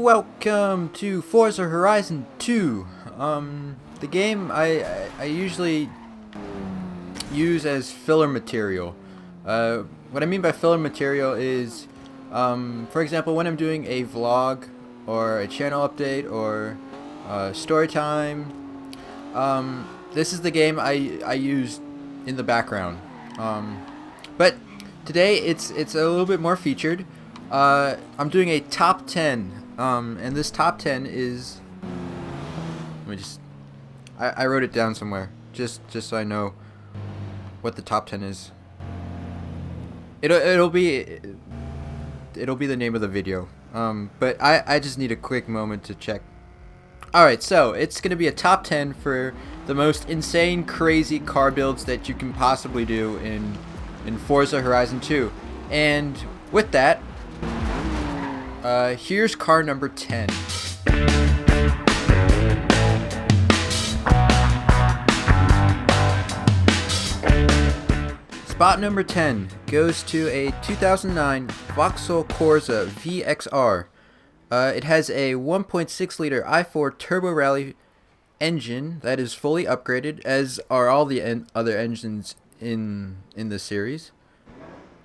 Welcome to Forza Horizon 2. The game I usually use as filler material. What I mean by filler material is, for example, when I'm doing a vlog or a channel update or story time, this is the game I use in the background. But today it's a little bit more featured. I'm doing a top 10, and this top 10 is, let me just, I wrote it down somewhere, just so I know what the top 10 is. It'll be the name of the video, but I just need a quick moment to check. Alright, so it's going to be a top 10 for the most insane, crazy car builds that you can possibly do in Forza Horizon 2. And with that, here's car number 10. Spot number 10 goes to a 2009 Vauxhall Corsa VXR. It has a 1.6 liter i4 Turbo Rally engine that is fully upgraded, as are all the other engines in this series.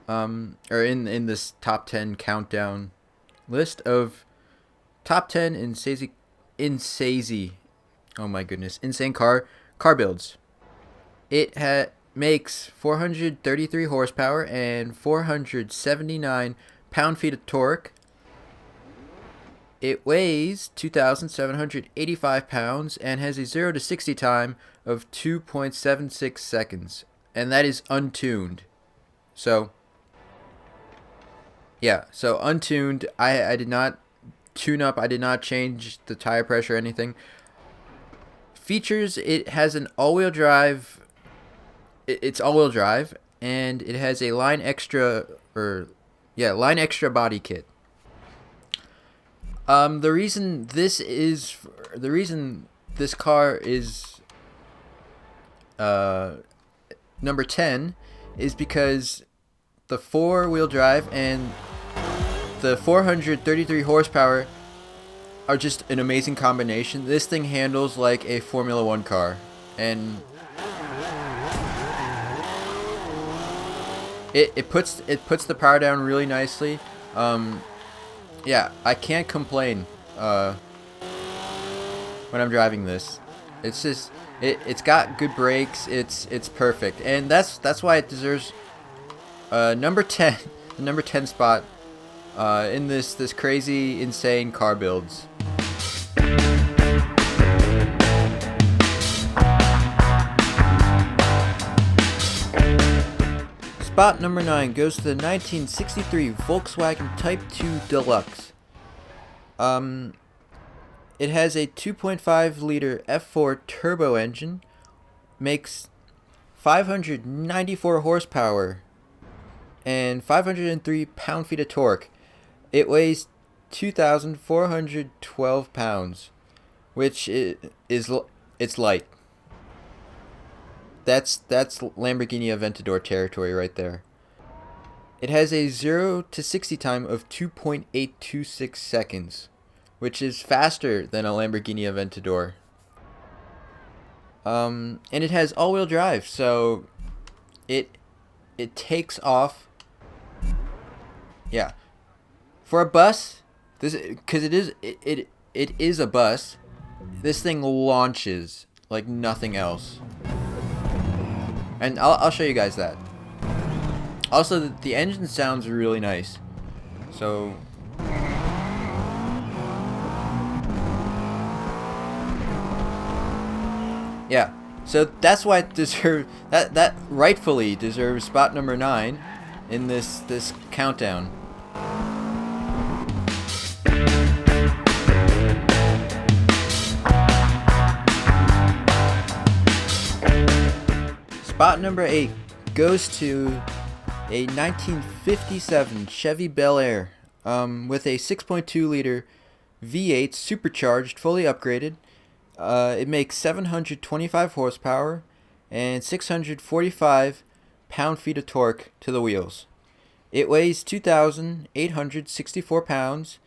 Or in this top 10 countdown list of top 10 insane car builds. It makes 433 horsepower and 479 pound-feet of torque. It weighs 2,785 pounds and has a 0 to 60 time of 2.76 seconds, and that is untuned. So yeah, so untuned. I did not tune up. I did not change the tire pressure or anything. Features: it has an all-wheel drive. It's all-wheel drive, and it has a line extra body kit. The reason this car is number 10 is because the four-wheel drive and the 433 horsepower are just an amazing combination. This thing handles like a Formula 1 car, and it puts the power down really nicely. Yeah, I can't complain when I'm driving this. It's just it's got good brakes. It's perfect, and that's why it deserves number 10, the number 10 spot in this crazy, insane car builds. Spot number 9 goes to the 1963 Volkswagen Type 2 Deluxe. It has a 2.5 liter F4 turbo engine, makes 594 horsepower and 503 pound-feet of torque. It weighs 2,412 pounds, which it's light. That's Lamborghini Aventador territory right there. It has a 0 to 60 time of 2.826 seconds, which is faster than a Lamborghini Aventador. And it has all-wheel drive, so it takes off. Yeah, for a bus, because it is a bus. This thing launches like nothing else, and I'll show you guys that. Also, the engine sounds really nice. So yeah, so that's why it deserves that rightfully deserves spot number 9 in this countdown. Spot number 8 goes to a 1957 Chevy Bel Air with a 6.2 liter V8 supercharged, fully upgraded. It makes 725 horsepower and 645 pound-feet of torque to the wheels. It weighs 2,864 pounds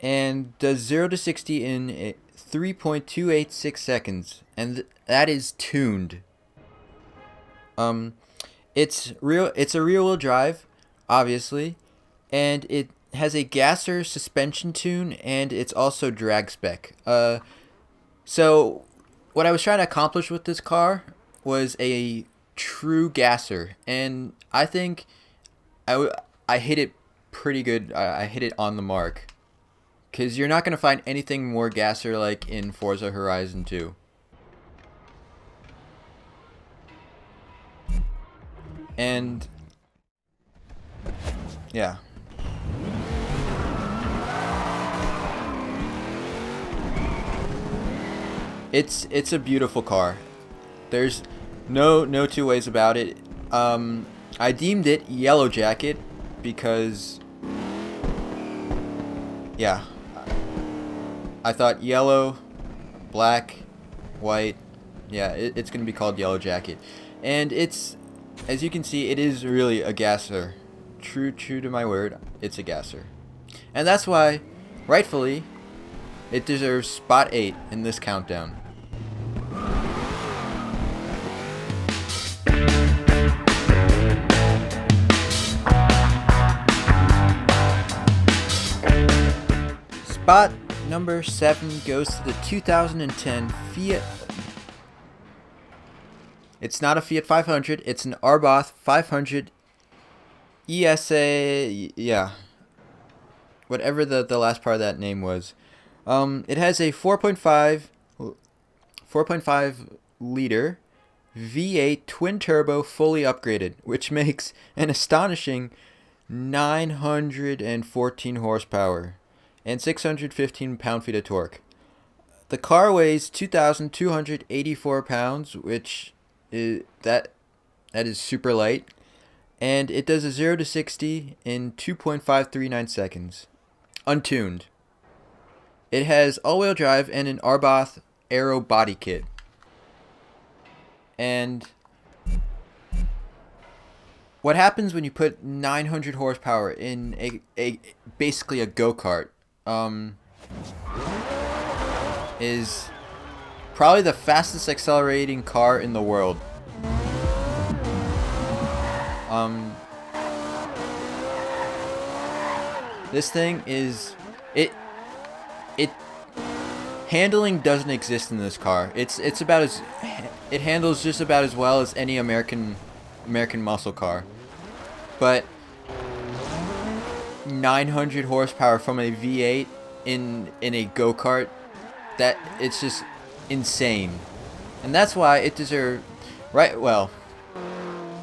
and does 0 to 60 in 3.286 seconds, and that is tuned. Um, it's a rear-wheel drive, obviously, and it has a gasser suspension tune, and it's also drag spec. So what I was trying to accomplish with this car was a true gasser, and I think I hit it pretty good. I hit it on the mark, because you're not going to find anything more gasser like in Forza Horizon 2. And yeah. It's a beautiful car. There's no two ways about it. I deemed it Yellow Jacket because, yeah, I thought yellow, black, white, yeah, it's gonna be called Yellow Jacket, and it's, as you can see, it is really a gasser. True to my word, it's a gasser, and that's why, rightfully, it deserves spot 8 in this countdown. Spot number 7 goes to the 2010 Fiat. It's not a Fiat 500, it's an Arboth 500 ESA, yeah. Whatever the last part of that name was. It has a 4.5 liter V8 twin turbo fully upgraded, which makes an astonishing 914 horsepower and 615 pound-feet of torque. The car weighs 2,284 pounds, which is that is super light, and it does a 0 to 60 in 2.539 seconds, untuned. It has all-wheel drive and an Arboth Aero body kit. And what happens when you put 900 horsepower in a basically a go-kart is probably the fastest accelerating car in the world. This thing is it handling doesn't exist in this car. It's about as it handles just about as well as any American muscle car. But 900 horsepower from a V8 in a go-kart, that it's just insane. And that's why it deserved, right, well,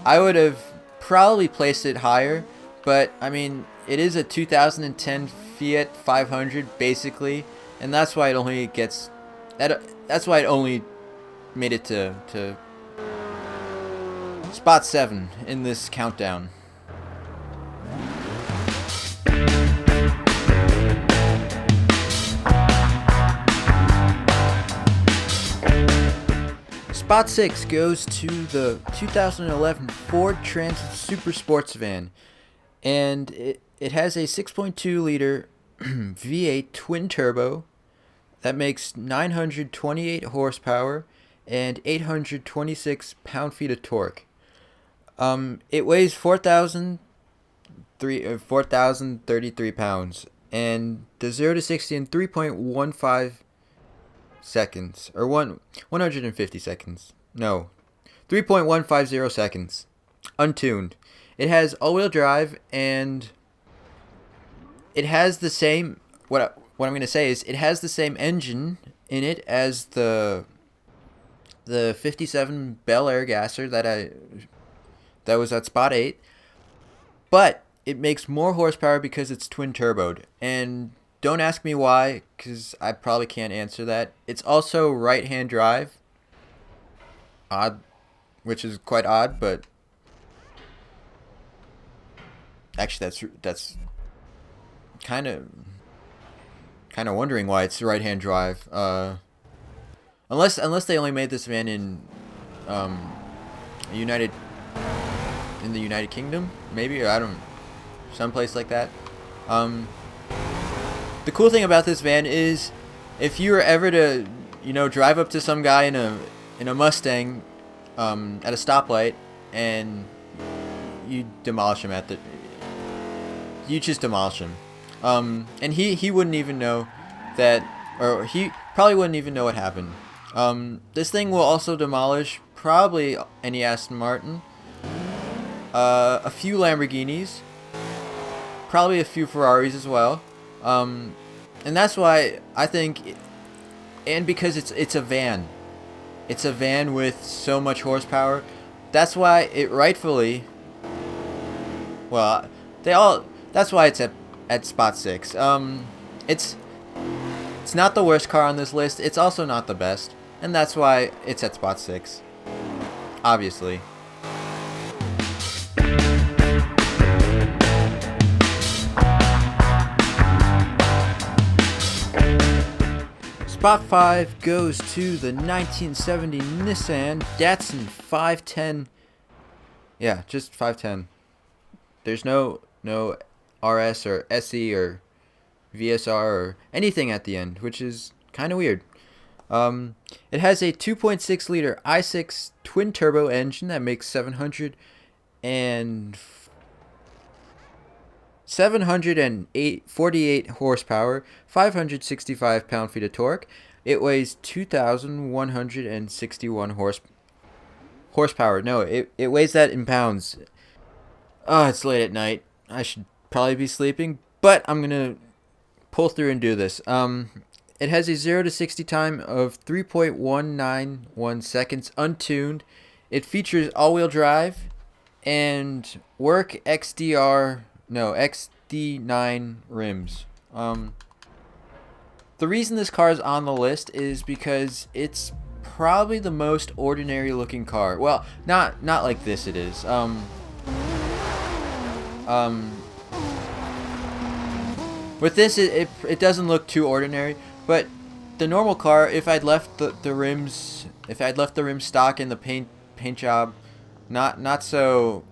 I would have probably placed it higher, but I mean, it is a 2010 Fiat 500 basically, and that's why it only gets that's why it only made it to spot 7 in this countdown. Spot 6 goes to the 2011 Ford Transit Super Sports Van, and it has a 6.2 liter V8 twin turbo that makes 928 horsepower and 826 pound-feet of torque. It weighs 4,033 pounds and does 0 to 60 in 3.15 seconds, or 150 seconds. No, 3.150 seconds. Untuned. It has all-wheel drive, and it has the same. What I'm gonna say is it has the same engine in it as the 57 Bel Air gasser that was at spot 8, but it makes more horsepower because it's twin turboed. And don't ask me why, because I probably can't answer that. It's also right-hand drive. Odd, which is quite odd, but actually that's kind of wondering why it's right-hand drive. Unless they only made this van in the United Kingdom, maybe, or I don't, someplace like that. the cool thing about this van is, if you were ever to, you know, drive up to some guy in a Mustang, at a stoplight, and you demolish him you just demolish him, and he wouldn't even know that, or he probably wouldn't even know what happened. This thing will also demolish probably any Aston Martin, a few Lamborghinis, probably a few Ferraris as well, and that's why I think, and because it's a van. It's a van with so much horsepower. That's why it rightfully, well, that's why it's at spot 6. It's not the worst car on this list. It's also not the best, and that's why it's at spot 6. Obviously. Spot 5 goes to the 1970 Nissan Datsun 510. Yeah, just 510. There's no RS or SE or VSR or anything at the end, which is kind of weird. It has a 2.6 liter i6 twin turbo engine that makes 748 horsepower, 565 pound-feet of torque. It weighs 2,161 horsepower. No, it weighs that in pounds. Oh, it's late at night. I should probably be sleeping, but I'm gonna pull through and do this. It has a 0 to 60 time of 3.191 seconds, untuned. It features all-wheel drive and work XD9 rims. The reason this car is on the list is because it's probably the most ordinary looking car. Well, not like this it is. With this it doesn't look too ordinary, but the normal car, if I'd left the rims stock and the paint job not so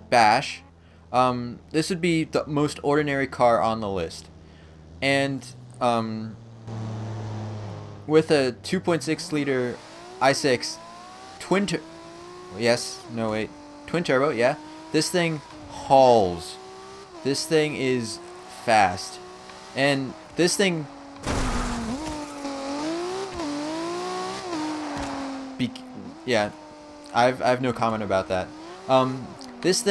bash, this would be the most ordinary car on the list. And with a 2.6 liter i6 twin turbo, yeah, this thing hauls. This thing is fast, and this thing I've no comment about that. This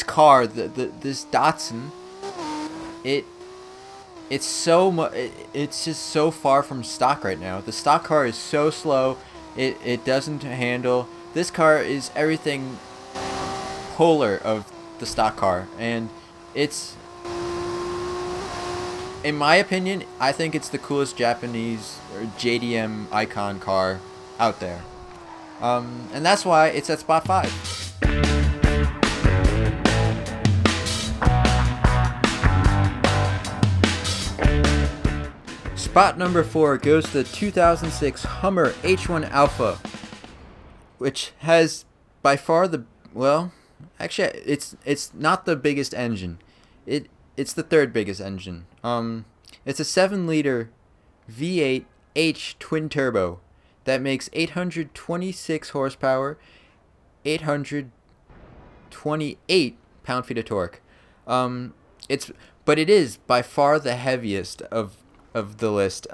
car, this Datsun, it's just so far from stock right now. The stock car is so slow. It doesn't handle. This car is everything polar of the stock car, and it's, in my opinion, I think it's the coolest Japanese or JDM icon car out there. And that's why it's at spot 5. Spot number 4 goes to the 2006 Hummer H1 Alpha, which has by far actually it's not the biggest engine. It's the third biggest engine. It's a 7-liter V8 H twin turbo that makes 826 horsepower, 828 pound-feet of torque. But it is by far the heaviest of the list,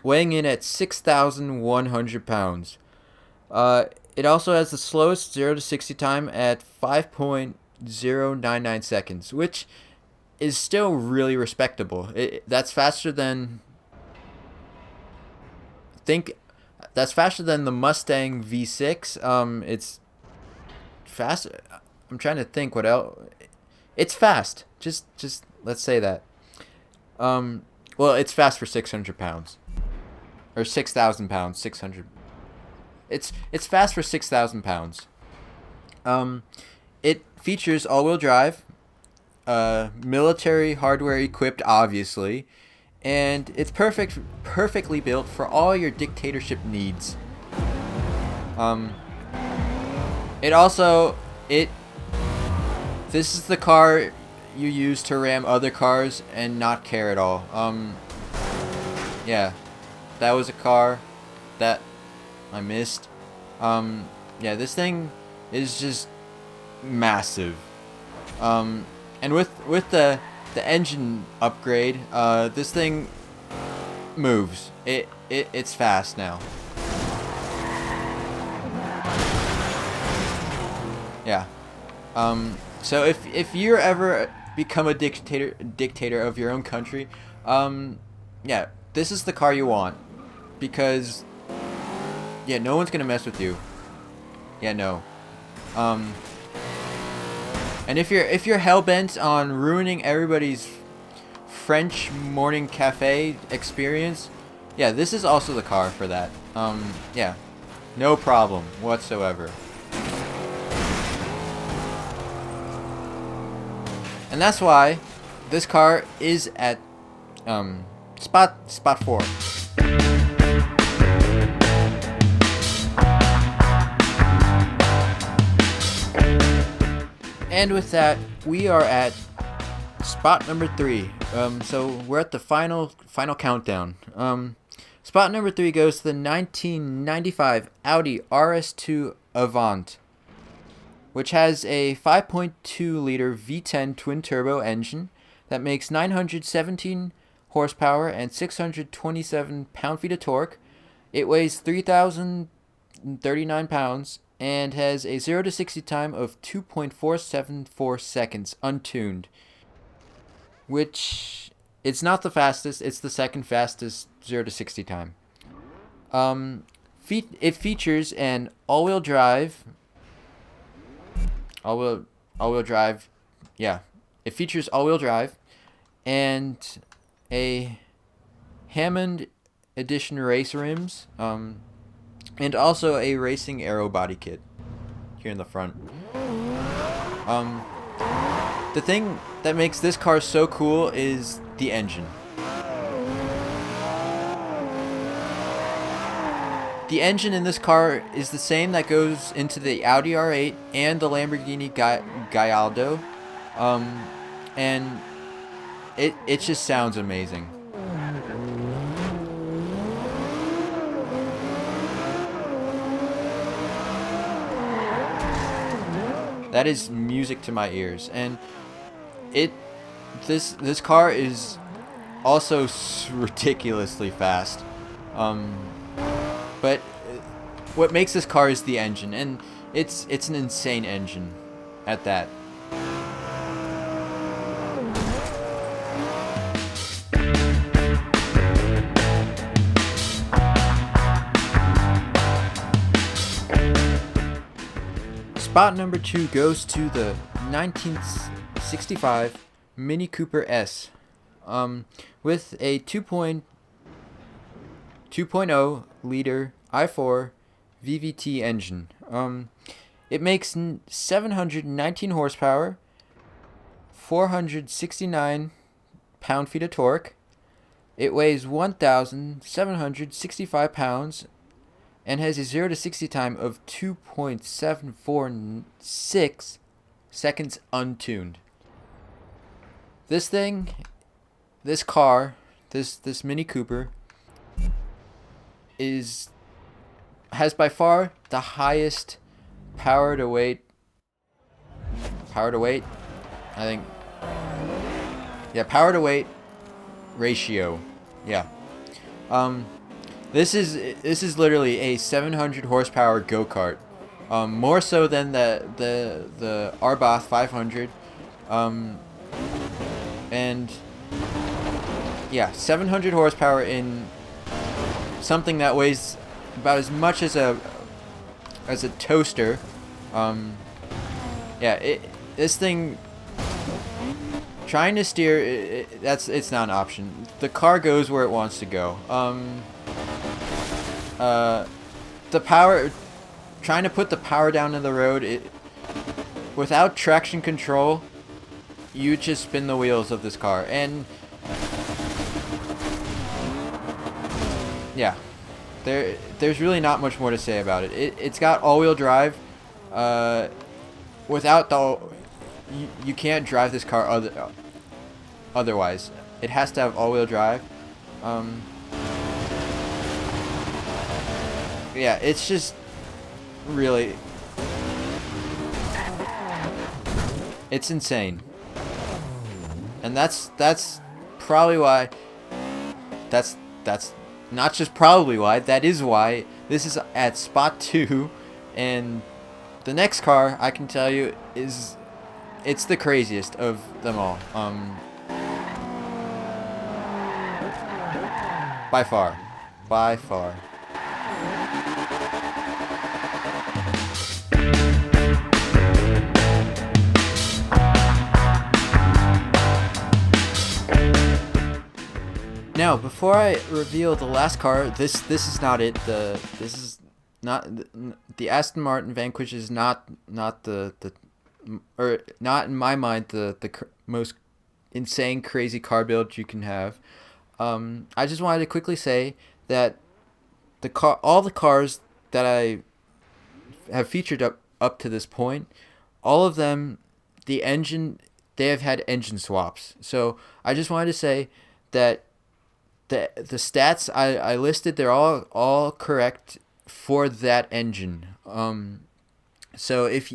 weighing in at 6,100 pounds. It also has the slowest 0 to 60 time at 5.099 seconds, which is still really respectable. That's faster than the Mustang V6. It's faster. I'm trying to think what else. It's fast. Just let's say that. Well, it's fast for 600 pounds. Or 6,000 pounds. 600. It's fast for 6,000 pounds. It features all-wheel drive, military hardware equipped, obviously, and it's perfectly built for all your dictatorship needs. This is the car you use to ram other cars and not care at all. Yeah, that was a car that I missed. Yeah, this thing is just massive. And with the engine upgrade, this thing moves. It's fast now. Yeah. So if you ever become a dictator of your own country, yeah, this is the car you want, because yeah, no one's gonna mess with you. Yeah, no. And if you're hellbent on ruining everybody's French morning cafe experience, yeah, this is also the car for that. Yeah, no problem whatsoever. And that's why this car is at spot 4. And with that, we are at spot number 3. So we're at the final countdown. Spot number 3 goes to the 1995 Audi RS2 Avant, which has a 5.2 liter V10 twin turbo engine that makes 917 horsepower and 627 pound-feet of torque. It weighs 3,039 pounds and has a 0 to 60 time of 2.474 seconds untuned, which it's not the fastest, it's the second fastest 0 to 60 time. It features an all-wheel drive. All-wheel drive. Yeah, it features all-wheel drive and a Hammond Edition race rims, and also a racing aero body kit here in the front. The thing that makes this car so cool is the engine. The engine in this car is the same that goes into the Audi R8 and the Lamborghini Gallardo, and it just sounds amazing. That is music to my ears, and this car is also ridiculously fast. But what makes this car is the engine, and it's an insane engine at that. Spot number 2 goes to the 1965 Mini Cooper S, with a 2.0 liter i4 VVT engine. It makes 719 horsepower, 469 pound-feet of torque. It weighs 1,765 pounds and has a 0 to 60 time of 2.746 seconds untuned. This car, this Mini Cooper has by far the highest power to weight, I think. Yeah, power to weight ratio. Yeah. This is literally a 700 horsepower go-kart. More so than the Arbath 500. And yeah, 700 horsepower in something that weighs about as much as a toaster. Yeah, this thing, trying to steer, it's not an option. The car goes where it wants to go. The power, trying to put the power down in the road, without traction control, you just spin the wheels of this car. And yeah, there's really not much more to say about it. It's got all-wheel drive. Without you can't drive this car otherwise. It has to have all-wheel drive. Yeah, it's just really, it's insane, and that's probably why. That's not just probably why. That is why this is at spot 2, and the next car I can tell you it's the craziest of them all. By far. By far. Now, before I reveal the last car, this is not it. This is not the Aston Martin Vanquish is not the or not in my mind the most insane crazy car build you can have. I just wanted to quickly say that all the cars that I have featured up to this point, all of them, they have had engine swaps. So I just wanted to say that the stats I listed, they're all correct for that engine. So if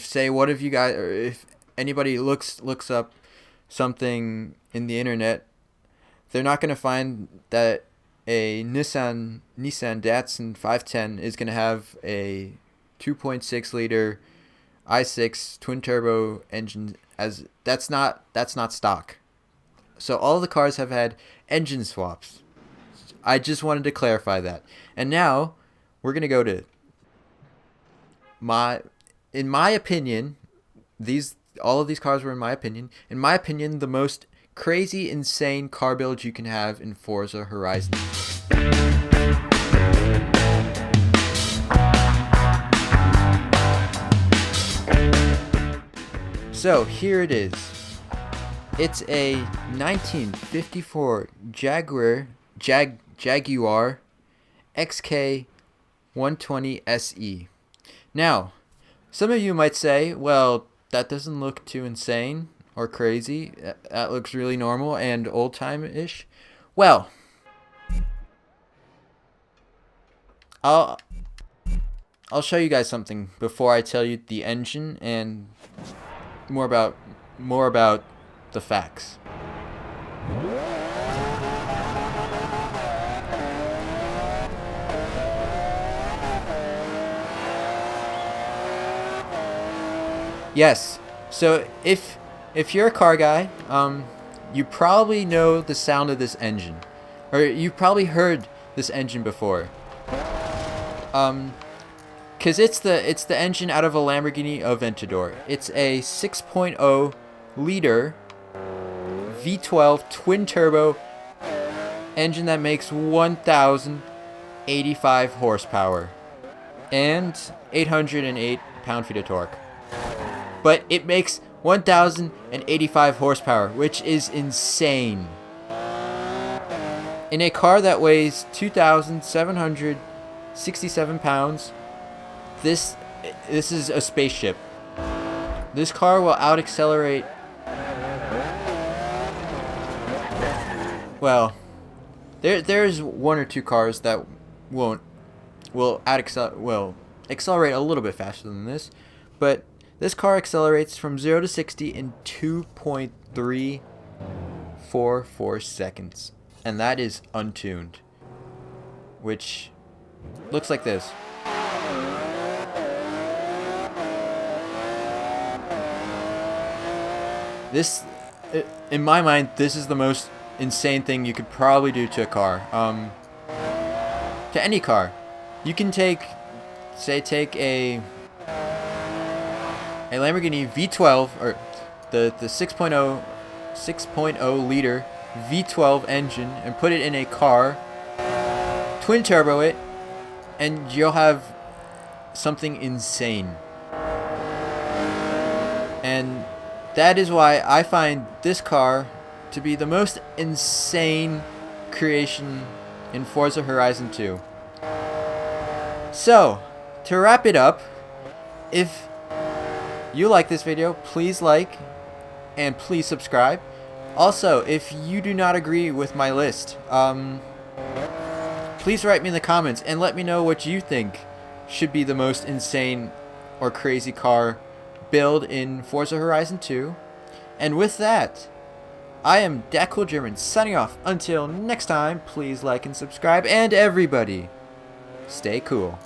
say one of you guys, or if anybody looks up something in the internet, they're not going to find that a Nissan Datsun 510 is going to have a 2.6 liter i6 twin turbo engine, as that's not stock. So all the cars have had engine swaps. I just wanted to clarify that. And now we're going to go to in my opinion, all of these cars were in my opinion. In my opinion, the most crazy, insane car build you can have in Forza Horizon. So here it is. It's a 1954 Jaguar XK 120 SE. Now, some of you might say, well, that doesn't look too insane or crazy. That looks really normal and old-time-ish. Well, I'll show you guys something before I tell you the engine and more about the facts. Yes. So if you're a car guy, you probably know the sound of this engine, or you've probably heard this engine before. Cause it's the engine out of a Lamborghini Aventador. It's a 6.0 liter V12 twin turbo engine that makes 1,085 horsepower and 808 pound-feet of torque. But it makes 1,085 horsepower, which is insane. In a car that weighs 2,767 pounds, this is a spaceship. This car will out-accelerate. Well, there's one or two cars that will accelerate a little bit faster than this, but this car accelerates from 0 to 60 in 2.344 seconds, and that is untuned, which looks like this. This, in my mind, this is the most insane thing you could probably do to a car. To any car. You can take a Lamborghini V12, or the 6.0 liter V12 engine, and put it in a car, twin turbo it, and you'll have something insane. And that is why I find this car to be the most insane creation in Forza Horizon 2. So, to wrap it up, if you like this video, please like and please subscribe. Also, if you do not agree with my list, please write me in the comments and let me know what you think should be the most insane or crazy car build in Forza Horizon 2. And with that, I am DatKoolGerman signing off. Until next time, please like and subscribe, and everybody, stay cool.